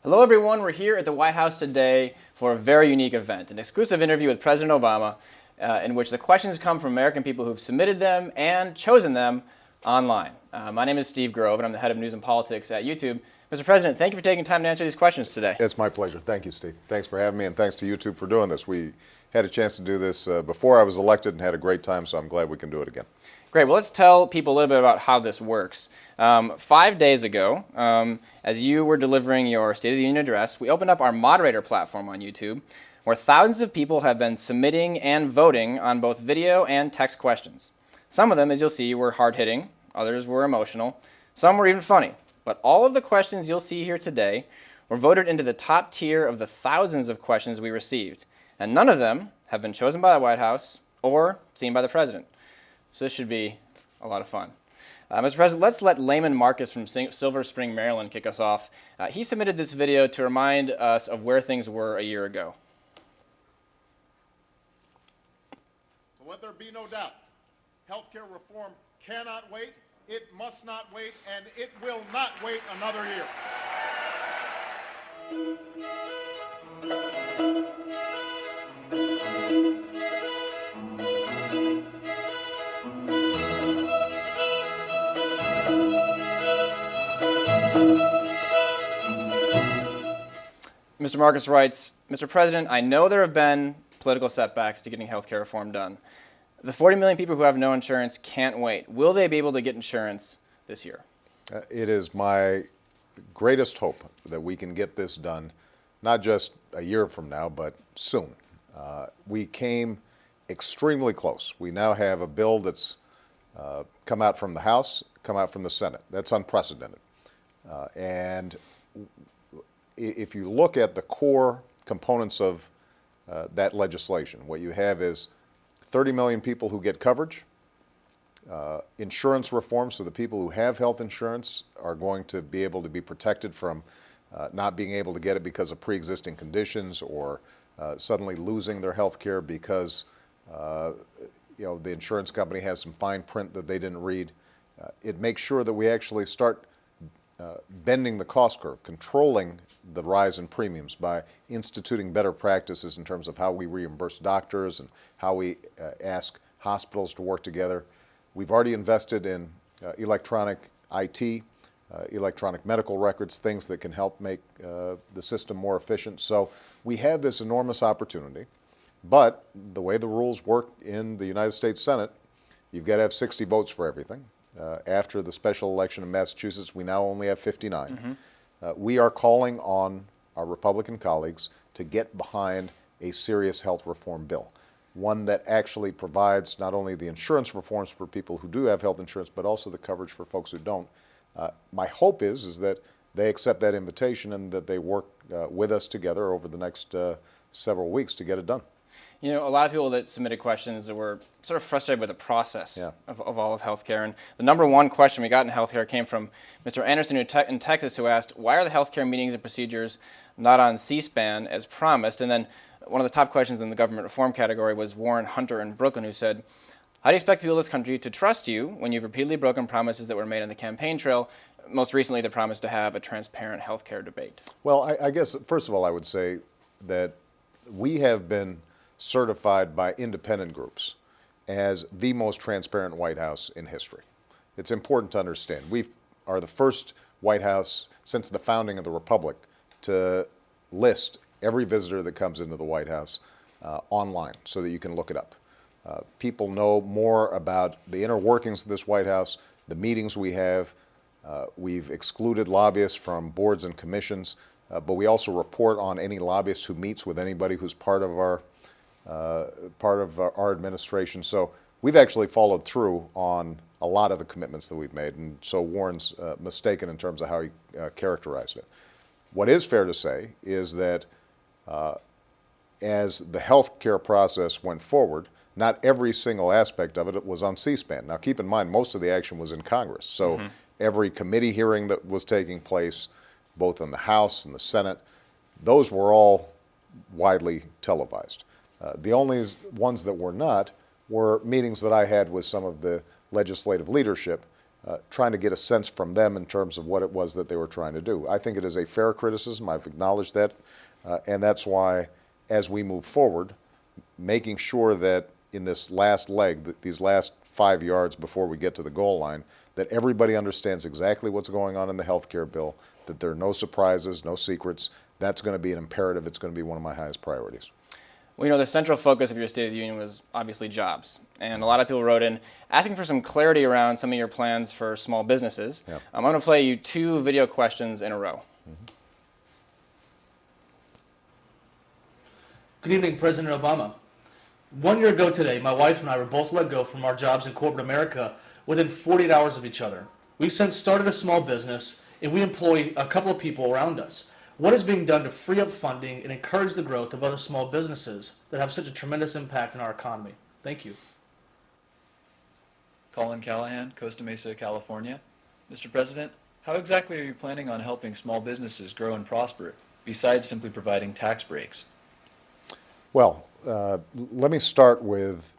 Hello, everyone. We're here at the White House today for a very unique event, an exclusive interview with President Obama, in which the questions come from American people who've submitted them and chosen them online. My name is Steve Grove, and I'm the head of news and politics at YouTube. Mr. President, thank you for taking time to answer these questions today. It's my pleasure. Thank you, Steve. Thanks for having me, and thanks to YouTube for doing this. We had a chance to do this before I was elected and had a great time, so I'm glad we can do it again. Great. Well, let's tell people a little bit about how this works. 5 days ago, as you were delivering your State of the Union address, we opened up our moderator platform on YouTube, where thousands of people have been submitting and voting on both video and text questions. Some of them, as you'll see, were hard-hitting. Others were emotional. Some were even funny. But all of the questions you'll see here today were voted into the top tier of the thousands of questions we received. And none of them have been chosen by the White House or seen by the President. So this should be a lot of fun. Mr. President, let's let Layman Marcus from Silver Spring, Maryland kick us off. He submitted this video to remind us of where things were a year ago. So let there be no doubt, healthcare reform cannot wait, it must not wait, and it will not wait another year. Mr. Marcus writes, Mr. President, I know there have been political setbacks to getting health care reform done. The 40 million people who have no insurance can't wait. Will they be able to get insurance this year? It is my greatest hope that we can get this done, not just a year from now, but soon. We came extremely close. We now have a bill that's come out from the House, come out from the Senate. That's unprecedented. And if you look at the core components of that legislation, what you have is 30 million people who get coverage, insurance reform, so the people who have health insurance are going to be able to be protected from not being able to get it because of pre-existing conditions or suddenly losing their health care because the insurance company has some fine print that they didn't read. It makes sure that we actually start bending the cost curve, controlling the rise in premiums by instituting better practices in terms of how we reimburse doctors and how we ask hospitals to work together. We've already invested in electronic IT, electronic medical records, things that can help make the system more efficient. So we have this enormous opportunity, but the way the rules work in the United States Senate, you've got to have 60 votes for everything. After the special election in Massachusetts, we now only have 59. Mm-hmm. We are calling on our Republican colleagues to get behind a serious health reform bill, one that actually provides not only the insurance reforms for people who do have health insurance, but also the coverage for folks who don't. My hope is that they accept that invitation and that they work with us together over the next several weeks to get it done. You know, a lot of people that submitted questions were sort of frustrated with the process of all of healthcare. And the number one question we got in healthcare came from Mr. Anderson in Texas, who asked, why are the healthcare meetings and procedures not on C-SPAN as promised? And then one of the top questions in the government reform category was Warren Hunter in Brooklyn, who said, how do you expect people in this country to trust you when you've repeatedly broken promises that were made on the campaign trail, most recently the promise to have a transparent healthcare debate? Well, I guess, first of all, I would say that we have been certified by independent groups as the most transparent White House in history. It's important to understand. We are the first White House since the founding of the Republic to list every visitor that comes into the White House online so that you can look it up. People know more about the inner workings of this White House, the meetings we have. We've excluded lobbyists from boards and commissions, but we also report on any lobbyist who meets with anybody who's part of our administration. So we've actually followed through on a lot of the commitments that we've made, and so Warren's mistaken in terms of how he characterized it. What is fair to say is that as the health care process went forward, not every single aspect of it was on C-SPAN. Now keep in mind, most of the action was in Congress, so every committee hearing that was taking place, both in the House and the Senate, those were all widely televised. The only ones that were not were meetings that I had with some of the legislative leadership trying to get a sense from them in terms of what it was that they were trying to do. I think it is a fair criticism. I've acknowledged that. And that's why, as we move forward, making sure that in this last leg, these last 5 yards before we get to the goal line, that everybody understands exactly what's going on in the health care bill, that there are no surprises, no secrets. That's going to be an imperative. It's going to be one of my highest priorities. Well, the central focus of your State of the Union was obviously jobs. And a lot of people wrote in asking for some clarity around some of your plans for small businesses. Yep. I'm going to play you 2 video questions in a row. Good evening, President Obama. 1 year ago today, my wife and I were both let go from our jobs in corporate America within 48 hours of each other. We've since started a small business, and we employ a couple of people around us. What is being done to free up funding and encourage the growth of other small businesses that have such a tremendous impact on our economy? Thank you. Colin Callahan, Costa Mesa, California. Mr. President, how exactly are you planning on helping small businesses grow and prosper, besides simply providing tax breaks? Well, let me start with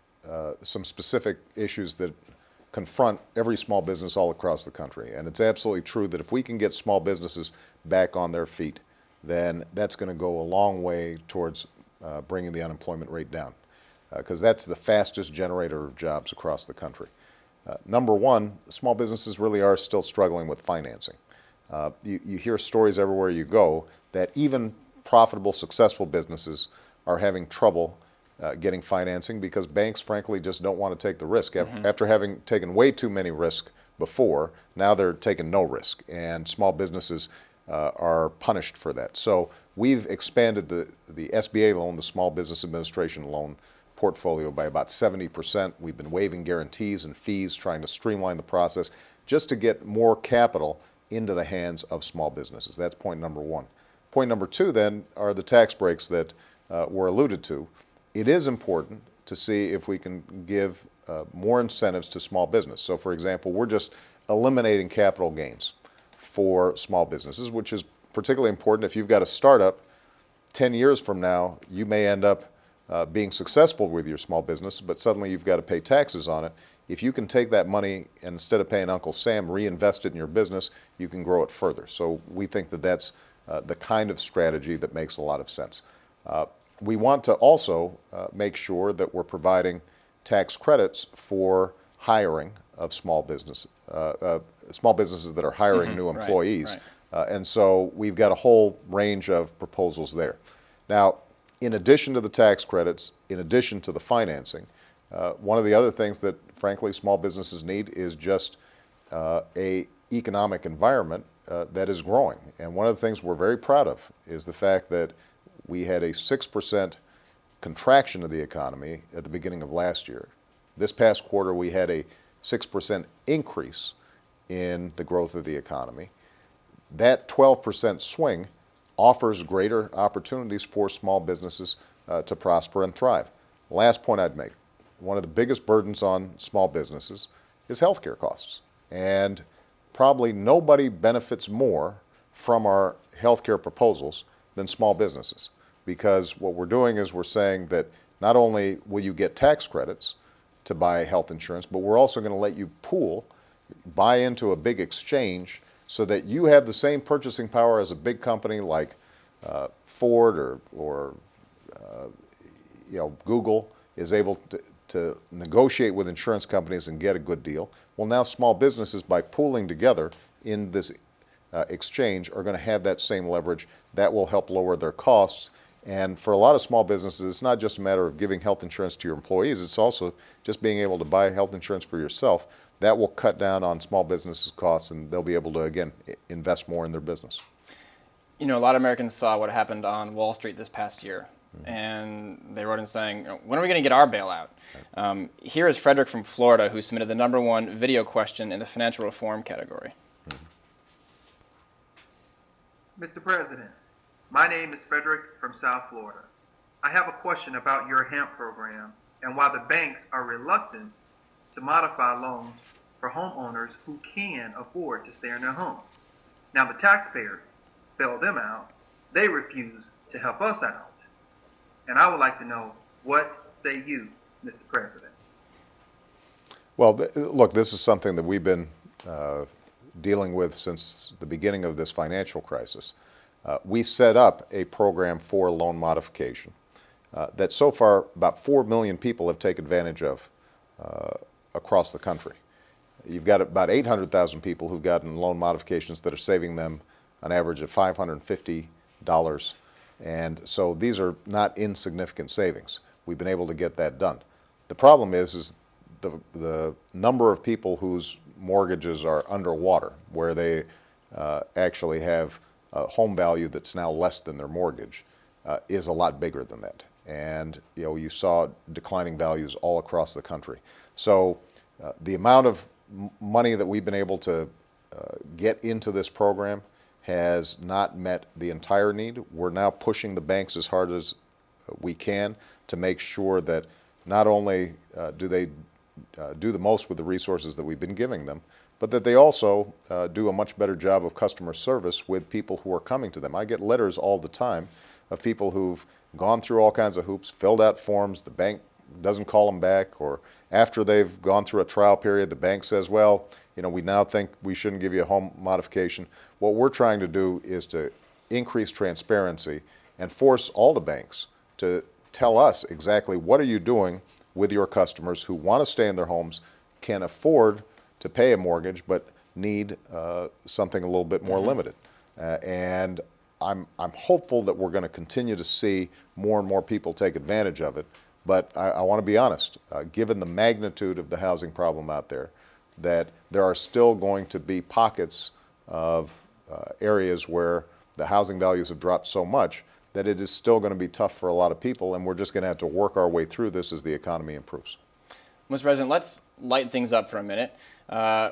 some specific issues that confront every small business all across the country. And it's absolutely true that if we can get small businesses back on their feet, then that's going to go a long way towards bringing the unemployment rate down, because that's the fastest generator of jobs across the country. Number one, small businesses really are still struggling with financing. You hear stories everywhere you go that even profitable, successful businesses are having trouble getting financing because banks, frankly, just don't want to take the risk. After having taken way too many risks before, now they're taking no risk, and small businesses are punished for that. So we've expanded the SBA loan, the Small Business Administration loan portfolio, by about 70%. We've been waiving guarantees and fees, trying to streamline the process just to get more capital into the hands of small businesses. That's point number one. Point number two, then, are the tax breaks that were alluded to. It is important to see if we can give more incentives to small business. So, for example, we're just eliminating capital gains for small businesses, which is particularly important if you've got a startup. 10 years from now, you may end up being successful with your small business, but suddenly you've got to pay taxes on it. If you can take that money and instead of paying Uncle Sam, reinvest it in your business, you can grow it further. So we think that that's the kind of strategy that makes a lot of sense. We want to also make sure that we're providing tax credits for hiring of small businesses that are hiring new employees. Right. And so we've got a whole range of proposals there. Now, in addition to the tax credits, in addition to the financing, one of the other things that, frankly, small businesses need is just a economic environment that is growing. And one of the things we're very proud of is the fact that we had a 6% contraction of the economy at the beginning of last year. This past quarter, we had a 6% increase in the growth of the economy. That 12% swing offers greater opportunities for small businesses to prosper and thrive. Last point I'd make, one of the biggest burdens on small businesses is healthcare costs. And probably nobody benefits more from our healthcare proposals than small businesses. Because what we're doing is we're saying that not only will you get tax credits to buy health insurance, but we're also going to let you buy into a big exchange so that you have the same purchasing power as a big company like Ford or Google is able to negotiate with insurance companies and get a good deal. Well, now small businesses, by pooling together in this exchange, are going to have that same leverage. That will help lower their costs. And for a lot of small businesses, it's not just a matter of giving health insurance to your employees, it's also just being able to buy health insurance for yourself. That will cut down on small businesses' costs, and they'll be able to, again, invest more in their business. A lot of Americans saw what happened on Wall Street this past year, and they wrote in saying, when are we going to get our bailout? Here is Frederick from Florida, who submitted the #1 video question in the financial reform category. Mr. President, my name is Frederick from South Florida. I have a question about your HAMP program and why the banks are reluctant to modify loans for homeowners who can afford to stay in their homes. Now the taxpayers bail them out. They refuse to help us out. And I would like to know, what say you, Mr. President? Well, look, this is something that we've been dealing with since the beginning of this financial crisis, we set up a program for loan modification that so far about 4 million people have taken advantage of across the country. You've got about 800,000 people who've gotten loan modifications that are saving them an average of $550. And so these are not insignificant savings. We've been able to get that done. The problem is the number of people whose mortgages are underwater, where they actually have a home value that's now less than their mortgage, is a lot bigger than that. And you saw declining values all across the country. So the amount of money that we've been able to get into this program has not met the entire need. We're now pushing the banks as hard as we can to make sure that not only do they do the most with the resources that we've been giving them, but that they also do a much better job of customer service with people who are coming to them. I get letters all the time of people who've gone through all kinds of hoops, filled out forms, the bank doesn't call them back, or after they've gone through a trial period, the bank says, well, we now think we shouldn't give you a home modification. What we're trying to do is to increase transparency and force all the banks to tell us exactly what are you doing with your customers who want to stay in their homes, can afford to pay a mortgage, but need something a little bit more limited. And I'm hopeful that we're going to continue to see more and more people take advantage of it. But I want to be honest, given the magnitude of the housing problem out there, that there are still going to be pockets of areas where the housing values have dropped so much that it is still going to be tough for a lot of people, and we're just going to have to work our way through this as the economy improves. Mr. President, let's lighten things up for a minute.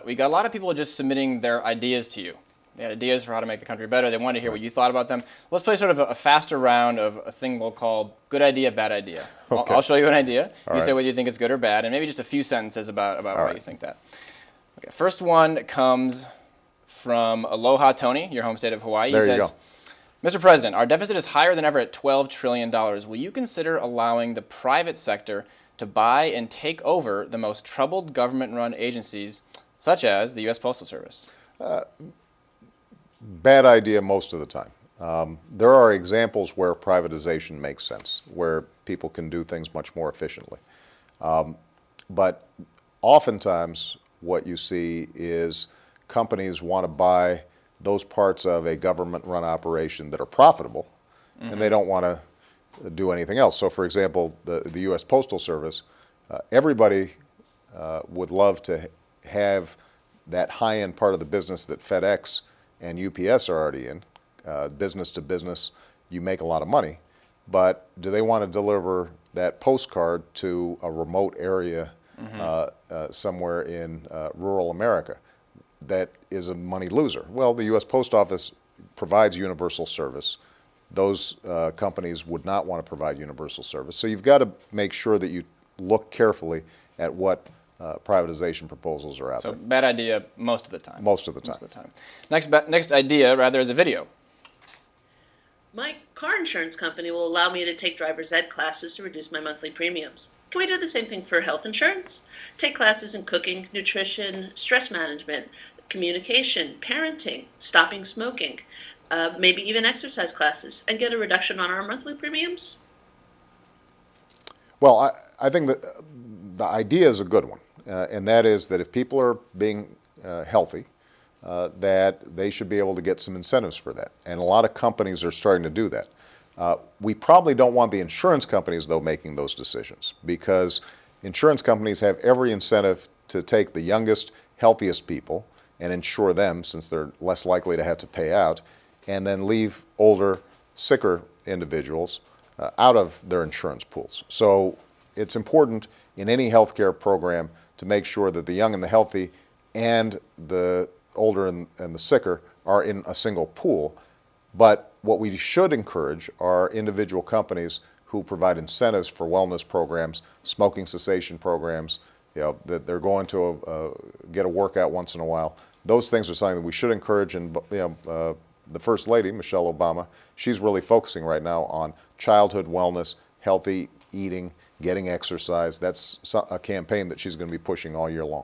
We got a lot of people just submitting their ideas to you. They had ideas for how to make the country better. They wanted to hear what you thought about them. Let's play sort of a faster round of a thing we'll call good idea, bad idea. Okay. I'll show you an idea. All you right. say whether you think it's good or bad, and maybe just a few sentences about why you think that. Okay, first one comes from Aloha Tony, your home state of Hawaii. There He you says, go. Mr. President, our deficit is higher than ever at $12 trillion. Will you consider allowing the private sector to buy and take over the most troubled government-run agencies, such as the U.S. Postal Service? Bad idea most of the time. There are examples where privatization makes sense, where people can do things much more efficiently. But oftentimes what you see is companies want to buy those parts of a government-run operation that are profitable, and they don't want to do anything else. So, for example, the U.S. Postal Service, everybody would love to have that high-end part of the business that FedEx and UPS are already in. Business to business, you make a lot of money, but do they want to deliver that postcard to a remote area somewhere in rural America? That is a money loser. Well, the U.S. Post Office provides universal service. Those companies would not want to provide universal service. So you've got to make sure that you look carefully at what privatization proposals are out So there. bad idea most of the time. Most of the time. Most of the time. Next idea, rather, is a video. My car insurance company will allow me to take driver's ed classes to reduce my monthly premiums. Can we do the same thing for health insurance? Take classes in cooking, nutrition, stress management, communication, parenting, stopping smoking, maybe even exercise classes, and get a reduction on our monthly premiums? Well, I think that the idea is a good one, and that is that if people are being healthy, that they should be able to get some incentives for that. And a lot of companies are starting to do that. We probably don't want the insurance companies, though, making those decisions, because insurance companies have every incentive to take the youngest, healthiest people and insure them, since they're less likely to have to pay out, and then leave older, sicker individuals out of their insurance pools. So it's important in any healthcare program to make sure that the young and the healthy and the older and the sicker are in a single pool. But what we should encourage are individual companies who provide incentives for wellness programs, smoking cessation programs, that they're going to get a workout once in a while. Those things are something that we should encourage, and the First Lady, Michelle Obama, she's really focusing right now on childhood wellness, healthy eating, getting exercise. That's a campaign that she's going to be pushing all year long.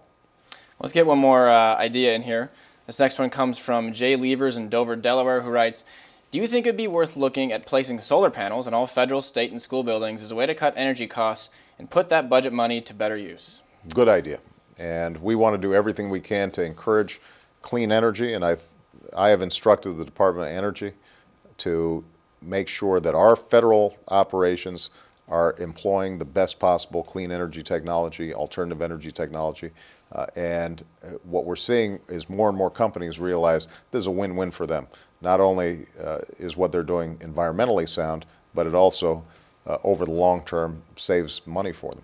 Let's get one more idea in here. This next one comes from Jay Levers in Dover, Delaware, who writes, do you think it would be worth looking at placing solar panels in all federal, state, and school buildings as a way to cut energy costs and put that budget money to better use? Good idea. And we want to do everything we can to encourage clean energy, and I have instructed the Department of Energy to make sure that our federal operations are employing the best possible clean energy technology, alternative energy technology. And what we're seeing is more and more companies realize this is a win-win for them. Not only is what they're doing environmentally sound, but it also, over the long term, saves money for them.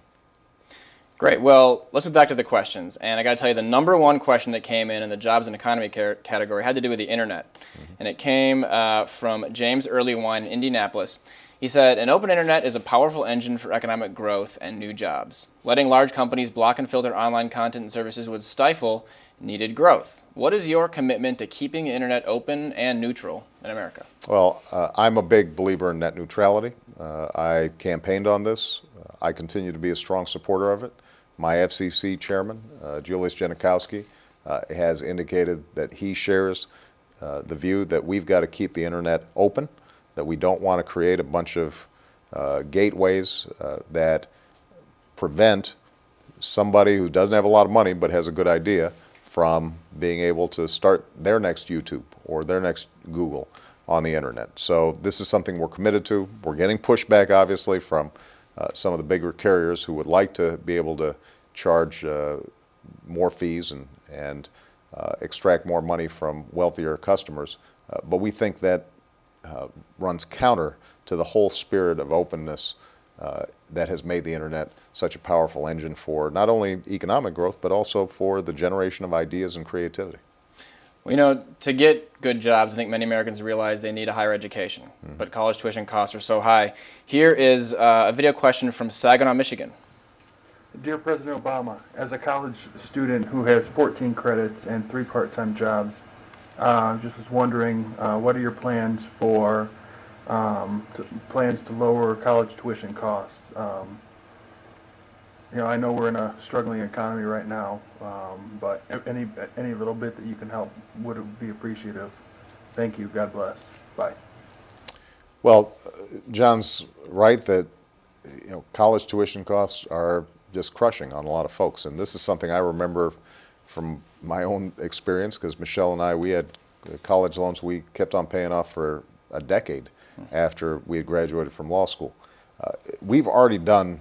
Great. Well, let's move back to the questions. And I got to tell you, the number one question that came in the jobs and economy category had to do with the internet. And it came from James Earlywine in Indianapolis. He said, an open internet is a powerful engine for economic growth and new jobs. Letting large companies block and filter online content and services would stifle needed growth. What is your commitment to keeping the internet open and neutral in America? Well, I'm a big believer in net neutrality. I campaigned on this. I continue to be a strong supporter of it. My FCC chairman, Julius Genachowski, has indicated that he shares the view that we've got to keep the internet open, that we don't want to create a bunch of gateways that prevent somebody who doesn't have a lot of money but has a good idea from being able to start their next YouTube or their next Google on the internet. So this is something we're committed to. We're getting pushback, obviously, from some of the bigger carriers who would like to be able to charge more fees and extract more money from wealthier customers. But we think that runs counter to the whole spirit of openness that has made the internet such a powerful engine for not only economic growth, but also for the generation of ideas and creativity. Well, you know, to get good jobs, I think many Americans realize they need a higher education, but college tuition costs are so high. Here is a video question from Saginaw, Michigan. Dear President Obama, as a college student who has 14 credits and 3 part-time jobs, just was wondering, what are your plans for plans to lower college tuition costs? You know, I know we're in a struggling economy right now, but any little bit that you can help would be appreciative. Thank you. God bless. Bye. Well, John's right that college tuition costs are just crushing on a lot of folks, and this is something I remember from my own experience because Michelle and I, we had college loans we kept on paying off for a decade after we had graduated from law school. We've already done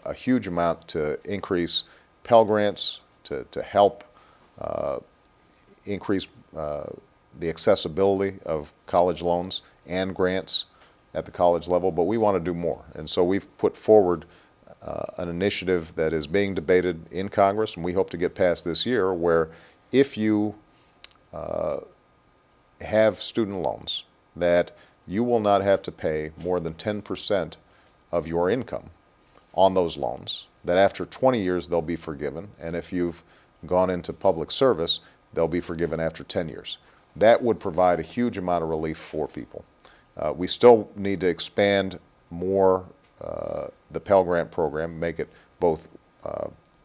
a huge amount to increase Pell Grants, to help increase the accessibility of college loans and grants at the college level, but we want to do more. And so we've put forward an initiative that is being debated in Congress, and we hope to get passed this year, where if you have student loans, that you will not have to pay more than 10% of your income on those loans, that after 20 years they'll be forgiven, and if you've gone into public service, they'll be forgiven after 10 years. That would provide a huge amount of relief for people. We still need to expand more the Pell Grant program, make it both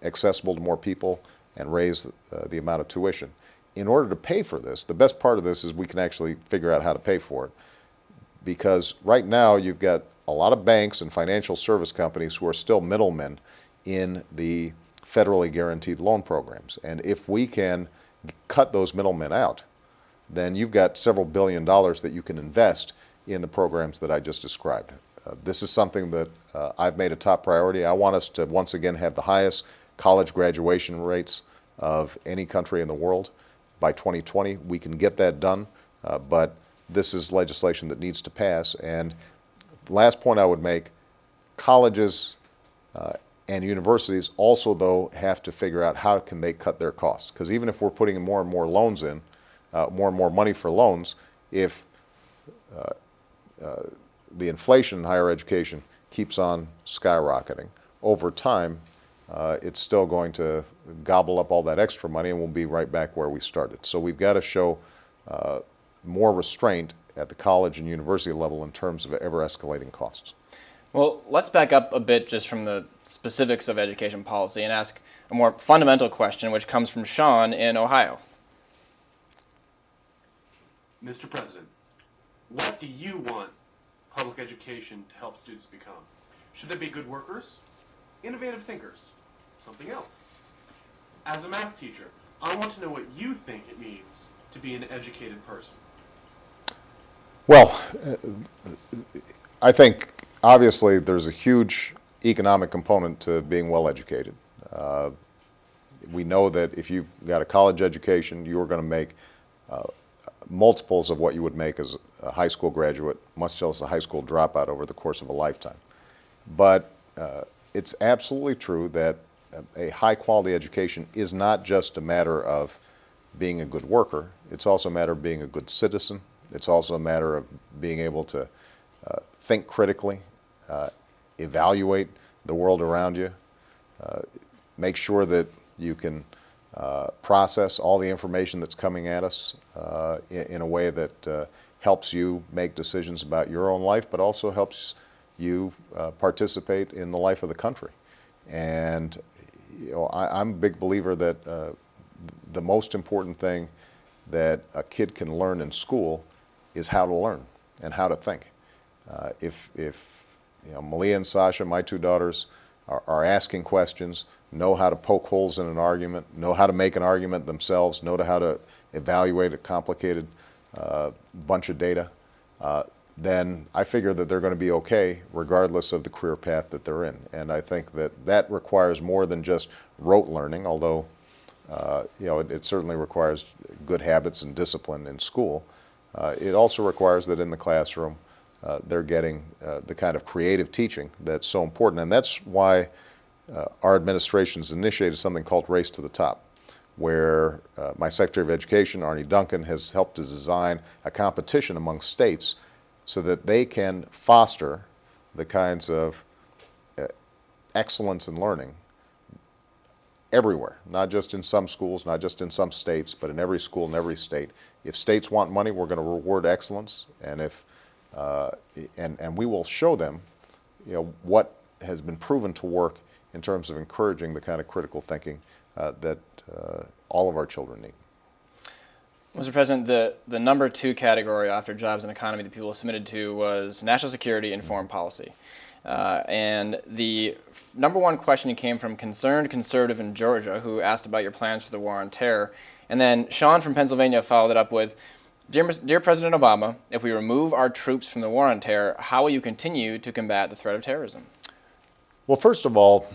accessible to more people and raise the amount of tuition. In order to pay for this, the best part of this is we can actually figure out how to pay for it, because right now you've got a lot of banks and financial service companies who are still middlemen in the federally guaranteed loan programs. And if we can cut those middlemen out, then you've got several $1 billion that you can invest in the programs that I just described. This is something that I've made a top priority. I want us to once again have the highest college graduation rates of any country in the world. By 2020, we can get that done, but this is legislation that needs to pass. And the last point I would make, colleges and universities also, though, have to figure out how can they cut their costs. Because even if we're putting more and more loans in, more and more money for loans, if the inflation in higher education keeps on skyrocketing, over time, it's still going to gobble up all that extra money and we'll be right back where we started. So we've got to show more restraint at the college and university level in terms of ever-escalating costs. Well, let's back up a bit just from the specifics of education policy and ask a more fundamental question, which comes from Sean in Ohio. Mr. President, what do you want public education to help students become? Should they be good workers, innovative thinkers, something else? As a math teacher, I want to know what you think it means to be an educated person. Well, I think obviously there's a huge economic component to being well educated. We know that if you've got a college education, you're going to make multiples of what you would make as a high school graduate, much less a high school dropout over the course of a lifetime. But it's absolutely true that a high quality education is not just a matter of being a good worker, it's also a matter of being a good citizen. It's also a matter of being able to think critically, evaluate the world around you, make sure that you can process all the information that's coming at us in a way that helps you make decisions about your own life, but also helps you participate in the life of the country. And I'm a big believer that the most important thing that a kid can learn in school is how to learn and how to think. If Malia and Sasha, my two daughters, are asking questions, know how to poke holes in an argument, know how to make an argument themselves, know how to evaluate a complicated bunch of data, then I figure that they're going to be okay regardless of the career path that they're in. And I think that that requires more than just rote learning, although it certainly requires good habits and discipline in school. It also requires that in the classroom they're getting the kind of creative teaching that's so important. And that's why our administration's initiated something called Race to the Top, where my Secretary of Education, Arne Duncan, has helped to design a competition among states so that they can foster the kinds of excellence in learning everywhere, not just in some schools, not just in some states, but in every school in every state. If states want money, we're going to reward excellence, and if and we will show them, what has been proven to work in terms of encouraging the kind of critical thinking that all of our children need. Mr. President, the number 2 category after jobs and economy that people submitted to was national security and foreign policy. And the number 1 question came from Concerned Conservative in Georgia, who asked about your plans for the war on terror. And then Sean from Pennsylvania followed it up with, Dear President Obama, if we remove our troops from the war on terror, how will you continue to combat the threat of terrorism? Well, first of all,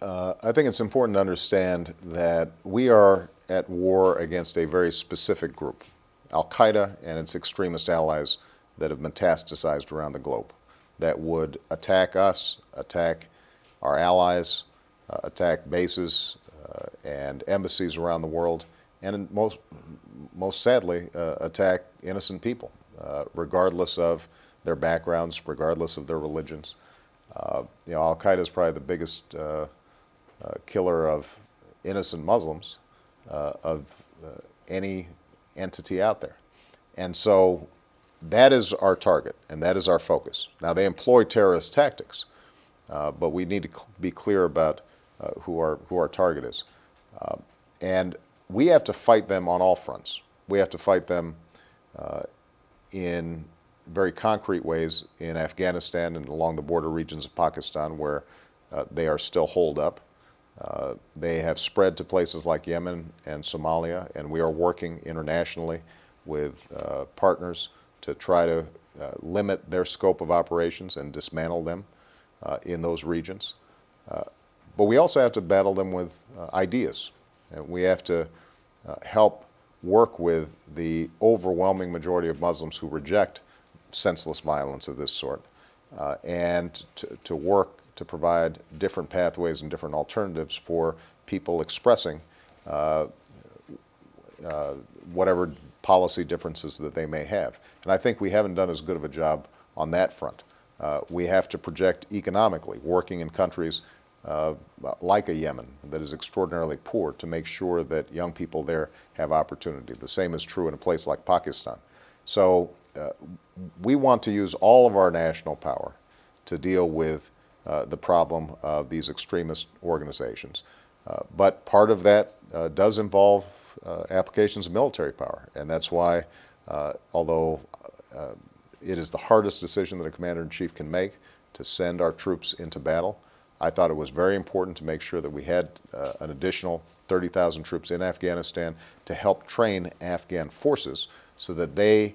I think it's important to understand that we are at war against a very specific group, Al-Qaeda and its extremist allies that have metastasized around the globe, that would attack us, attack our allies, attack bases and embassies around the world, and most sadly, attack innocent people, regardless of their backgrounds, regardless of their religions. Al-Qaeda is probably the biggest killer of innocent Muslims of any entity out there. And so that is our target, and that is our focus. Now, they employ terrorist tactics, but we need to be clear about who our target is. And we have to fight them on all fronts. We have to fight them in very concrete ways in Afghanistan and along the border regions of Pakistan, where they are still holed up. They have spread to places like Yemen and Somalia, and we are working internationally with partners to try to limit their scope of operations and dismantle them in those regions. But we also have to battle them with ideas. And we have to help work with the overwhelming majority of Muslims who reject senseless violence of this sort, and to work to provide different pathways and different alternatives for people expressing whatever policy differences that they may have. And I think we haven't done as good of a job on that front. We have to project economically, working in countries like a Yemen that is extraordinarily poor, to make sure that young people there have opportunity. The same is true in a place like Pakistan. So we want to use all of our national power to deal with the problem of these extremist organizations. But part of that does involve applications of military power, and that's why, although it is the hardest decision that a commander-in-chief can make to send our troops into battle, I thought it was very important to make sure that we had an additional 30,000 troops in Afghanistan to help train Afghan forces so that they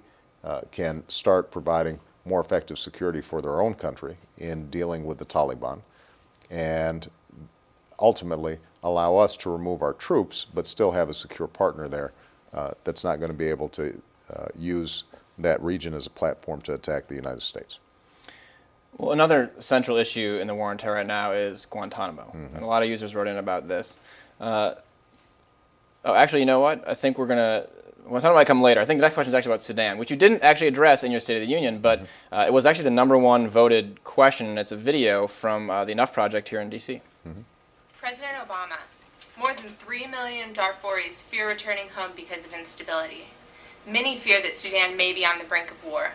can start providing more effective security for their own country in dealing with the Taliban, and ultimately allow us to remove our troops but still have a secure partner there that's not going to be able to use that region as a platform to attack the United States. Well, another central issue in the war on terror right now is Guantanamo, and a lot of users wrote in about this. Oh, actually, you know what? I think Guantanamo might come later. I think the next question is actually about Sudan, which you didn't actually address in your State of the Union, but it was actually the #1 voted question, and it's a video from the Enough Project here in D.C. President Obama, more than 3 million Darfuris fear returning home because of instability. Many fear that Sudan may be on the brink of war.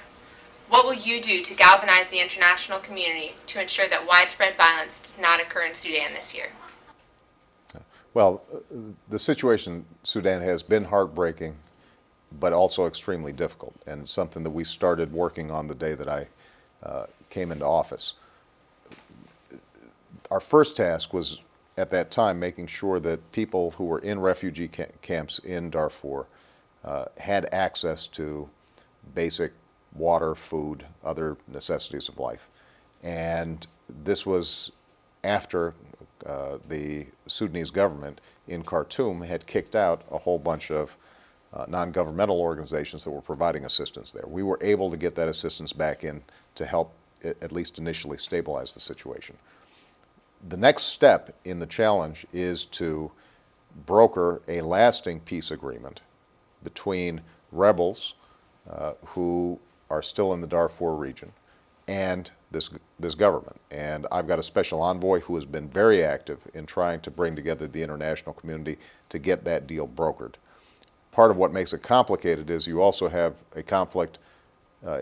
What will you do to galvanize the international community to ensure that widespread violence does not occur in Sudan this year? Well, the situation in Sudan has been heartbreaking, but also extremely difficult, and something that we started working on the day that I came into office. Our first task was, at that time, making sure that people who were in refugee camps in Darfur had access to basic water, food, other necessities of life. And this was after the Sudanese government in Khartoum had kicked out a whole bunch of non-governmental organizations that were providing assistance there. We were able to get that assistance back in to help at least initially stabilize the situation. The next step in the challenge is to broker a lasting peace agreement between rebels who are still in the Darfur region and this government. And I've got a special envoy who has been very active in trying to bring together the international community to get that deal brokered. Part of what makes it complicated is you also have a conflict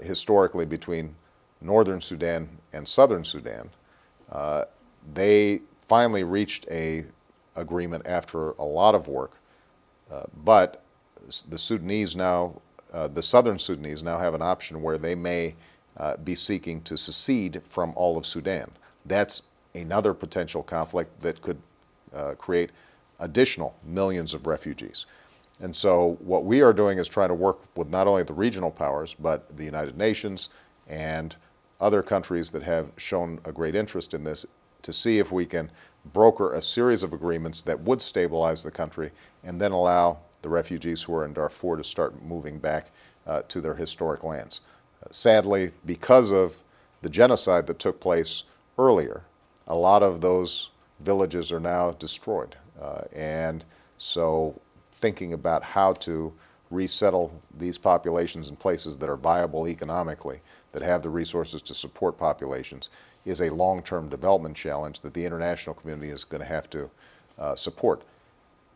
historically between northern Sudan and southern Sudan. They finally reached an agreement after a lot of work, but the Sudanese now, the southern Sudanese now have an option where they may be seeking to secede from all of Sudan. That's another potential conflict that could create additional millions of refugees. And so what we are doing is trying to work with not only the regional powers, but the United Nations and other countries that have shown a great interest in this to see if we can broker a series of agreements that would stabilize the country and then allow the refugees who are in Darfur to start moving back to their historic lands. Sadly, because of the genocide that took place earlier, a lot of those villages are now destroyed. And so thinking about how to resettle these populations in places that are viable economically, that have the resources to support populations, is a long-term development challenge that the international community is going to have to support.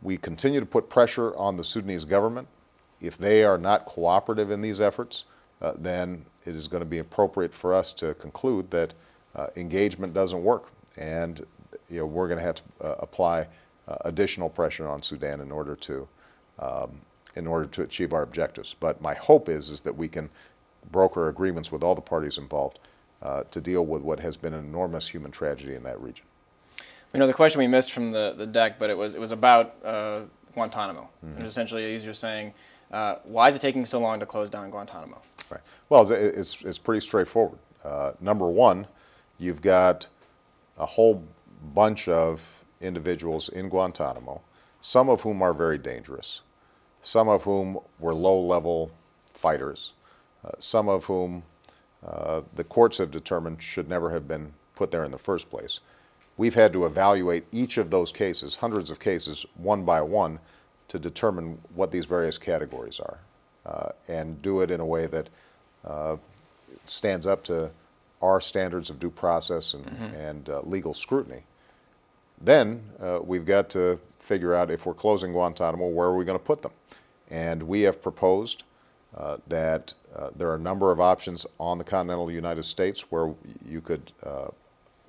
We continue to put pressure on the Sudanese government. If they are not cooperative in these efforts, then it is going to be appropriate for us to conclude that engagement doesn't work, and we're going to have to apply additional pressure on Sudan in order to achieve our objectives. But my hope is that we can broker agreements with all the parties involved to deal with what has been an enormous human tragedy in that region. The question we missed from the deck, but it was about Guantanamo. And essentially, you're saying, why is it taking so long to close down Guantanamo? Right. Well, it's pretty straightforward. Number one, you've got a whole bunch of individuals in Guantanamo, some of whom are very dangerous, some of whom were low-level fighters, some of whom the courts have determined should never have been put there in the first place. We've had to evaluate each of those cases, hundreds of cases, one by one, to determine what these various categories are, and do it in a way that stands up to our standards of due process and legal scrutiny. Then we've got to figure out, if we're closing Guantanamo, where are we going to put them? And we have proposed that there are a number of options on the continental United States where you could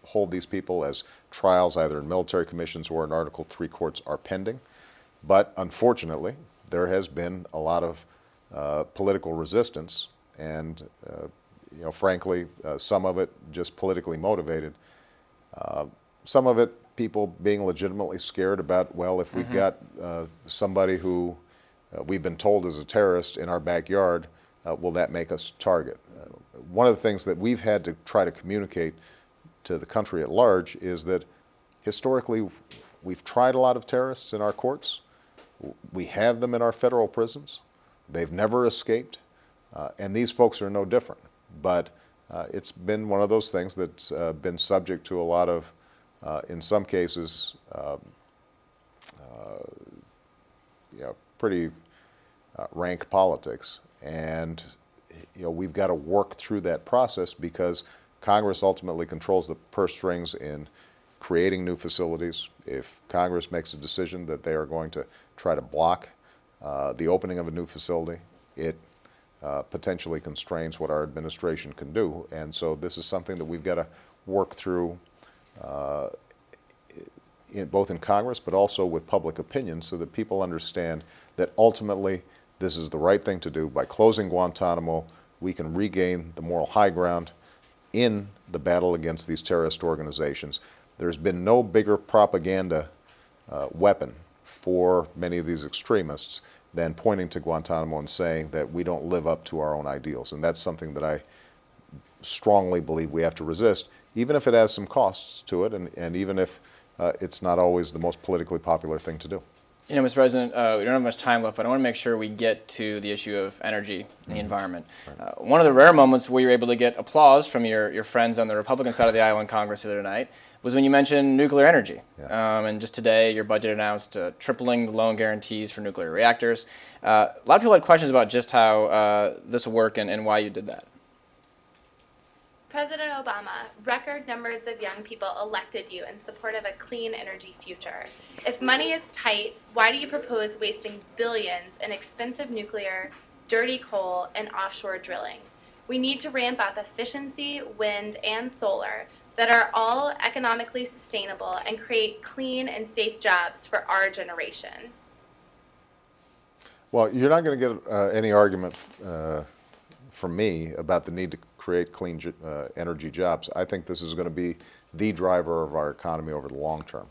hold these people as trials either in military commissions or in Article III courts are pending. But unfortunately, there has been a lot of political resistance and, frankly, some of it just politically motivated. Some of it people being legitimately scared about, well, if we've got somebody who we've been told is a terrorist in our backyard, will that make us target? One of the things that we've had to try to communicate to the country at large is that historically we've tried a lot of terrorists in our courts. We have them in our federal prisons. They've never escaped, and these folks are no different. But it's been one of those things that's been subject to a lot of, in some cases, pretty rank politics. And we've got to work through that process because Congress ultimately controls the purse strings in creating new facilities. If Congress makes a decision that they are going to try to block the opening of a new facility, it potentially constrains what our administration can do. And so this is something that we've got to work through both in Congress but also with public opinion so that people understand that ultimately this is the right thing to do. By closing Guantanamo, we can regain the moral high ground in the battle against these terrorist organizations. There's been no bigger propaganda weapon for many of these extremists than pointing to Guantanamo and saying that we don't live up to our own ideals. And that's something that I strongly believe we have to resist, even if it has some costs to it, and even if it's not always the most politically popular thing to do. Mr. President, we don't have much time left, but I want to make sure we get to the issue of energy and the environment. One of the rare moments where you were able to get applause from your friends on the Republican side of the aisle in Congress the other night was when you mentioned nuclear energy. Yeah. And just today, your budget announced tripling the loan guarantees for nuclear reactors. A lot of people had questions about just how this will work and why you did that. President Obama, record numbers of young people elected you in support of a clean energy future. If money is tight, why do you propose wasting billions in expensive nuclear, dirty coal, and offshore drilling? We need to ramp up efficiency, wind, and solar that are all economically sustainable and create clean and safe jobs for our generation. Well, you're not going to get any argument from me about the need to create clean energy jobs. I think this is going to be the driver of our economy over the long term.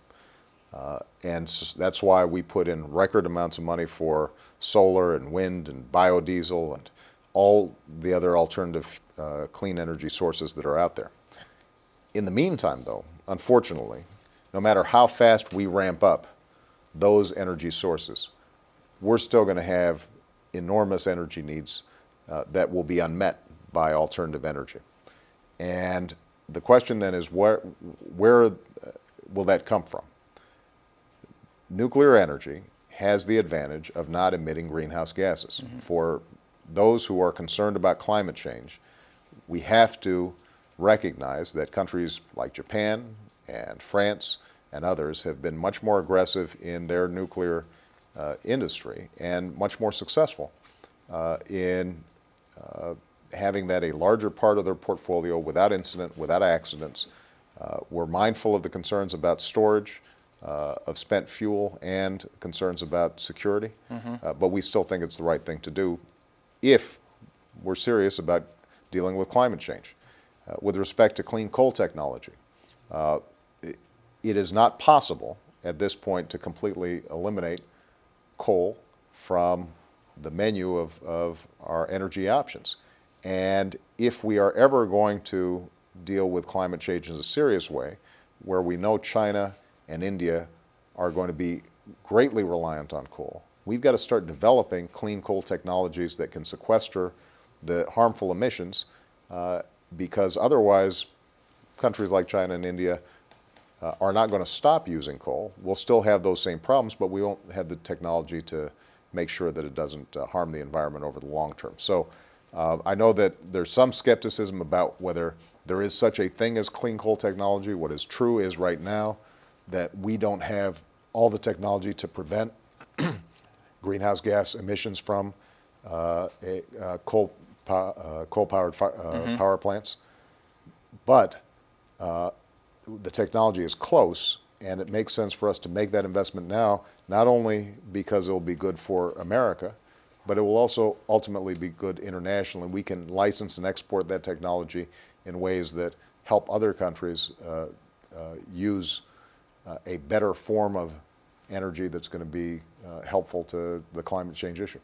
And that's why we put in record amounts of money for solar and wind and biodiesel and all the other alternative clean energy sources that are out there. In the meantime, though, unfortunately, no matter how fast we ramp up those energy sources, we're still going to have enormous energy needs that will be unmet by alternative energy. And the question then is where will that come from? Nuclear energy has the advantage of not emitting greenhouse gases. For those who are concerned about climate change, we have to recognize that countries like Japan and France and others have been much more aggressive in their nuclear industry and much more successful in having that a larger part of their portfolio without incident, without accidents. We're mindful of the concerns about storage of spent fuel and concerns about security, but we still think it's the right thing to do if we're serious about dealing with climate change. With respect to clean coal technology, it is not possible at this point to completely eliminate coal from the menu of our energy options. And if we are ever going to deal with climate change in a serious way, where we know China and India are going to be greatly reliant on coal, we've got to start developing clean coal technologies that can sequester the harmful emissions, because otherwise countries like China and India are not going to stop using coal. We'll still have those same problems, but we won't have the technology to make sure that it doesn't harm the environment over the long term. So I know that there's some skepticism about whether there is such a thing as clean coal technology. What is true is right now that we don't have all the technology to prevent greenhouse gas emissions from coal-powered power plants. But the technology is close, and it makes sense for us to make that investment now, not only because it will be good for America, but it will also ultimately be good internationally. We can license and export that technology in ways that help other countries use a better form of energy that's going to be helpful to the climate change issue.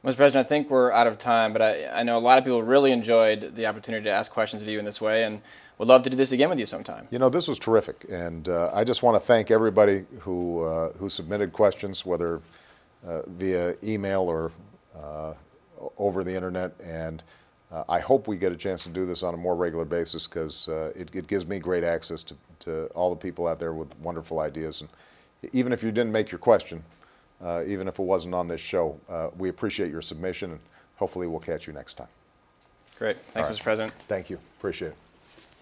Mr. President, I think we're out of time, but I know a lot of people really enjoyed the opportunity to ask questions of you in this way, and would love to do this again with you sometime. You know, this was terrific, and I just want to thank everybody who submitted questions, whether via email or over the internet, and I hope we get a chance to do this on a more regular basis, because it gives me great access to all the people out there with wonderful ideas. And even if you didn't make your question, even if it wasn't on this show, we appreciate your submission, and hopefully we'll catch you next time. Great. Thanks, Mr. President. Thank you. Appreciate it.